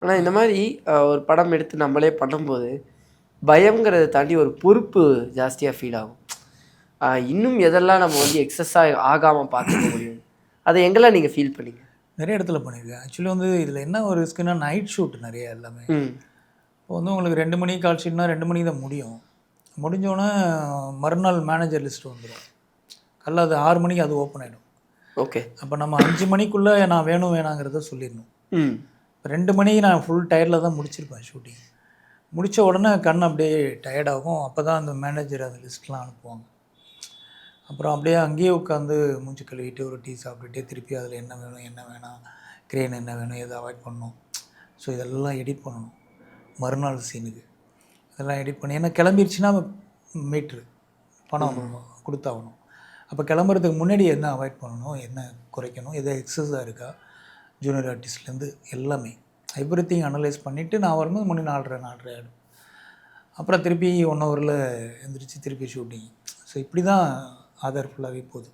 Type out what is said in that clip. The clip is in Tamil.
ஆனா இந்த மாரி ஒரு படம் எடுத்து நம்மளே பண்ணும்போது, பயம்ங்கிறத தாண்டி ஒரு பொறுப்பு ஜாஸ்தியா ஃபீல் ஆகும். இன்னும் எதெல்லாம் நம்ம வந்து எக்ஸஸா ஆகாம பார்த்துக்க முடியும்? அத எங்கெல்லாம் நீங்க ஃபீல் பண்ணீங்க? நிறைய இடத்துல பண்ணியிருக்கேன். ஆக்சுவலி வந்து இதில என்ன ஒரு ரிஸ்க்குன்னா, நைட் ஷூட் நிறைய எல்லாமே. ம். இப்போ வந்து உங்களுக்கு 2 மணிக்கு கால் ஷீட்னா 2 மணிக்கு தான் முடியும். முடிஞ்சோனே மறுநாள் மேனேஜர் லிஸ்ட் வந்துரும். காலைல அது 6 மணிக்கு அது ஓப்பன் ஆயிடும். ஓகே. அப்ப நம்ம 5 மணிக்குள்ள நான் வேணும் வேணாங்கிறத சொல்லிரணும். ம். 2 மணிக்கு நான் ஃபுல் டயர்ட்ல தான் முடிச்சிருப்பேன் ஷூட்டிங். முடிச்ச உடனே கண் அப்படியே டயர்ட் ஆகும். அப்பதான் அந்த மேனேஜர் அந்த லிஸ்ட்லாம் அனுப்புவாங்க. அப்புறம் அப்படியே அங்கேயே உட்காந்து மூஞ்சி கழுவிட்டு ஒரு டீ சாப்பிட்டுட்டே திருப்பி அதில் என்ன வேணும், என்ன வேணாம், கிரேன் என்ன வேணும், எதை அவாய்ட் பண்ணணும். ஸோ இதெல்லாம் எடிட் பண்ணணும். மறுநாள் சீனுக்கு. இதெல்லாம் எடிட் பண்ணி ஏன்னா கிளம்பிருச்சுன்னா மீட்ரு பணம் ஆமா. குடுத்தாகணும். அப்போ கிளம்புறதுக்கு முன்னாடி என்ன அவாய்ட் பண்ணணும், என்ன குறைக்கணும், எது எக்ஸஸாக இருக்கா, ஜூனியர் ஆர்டிஸ்ட்லேருந்து எல்லாமே எவ்ரிதிங் அனலைஸ் பண்ணிவிட்டு நான் வரும்போது மணி 4:30 ஆகிடும். அப்புறம் திருப்பி 1 ஹவரில் எந்திரிச்சு திருப்பி ஷூட்டிங். ஸோ இப்படி தான் ஆதார் ஃபுல்லாகவே போகுது.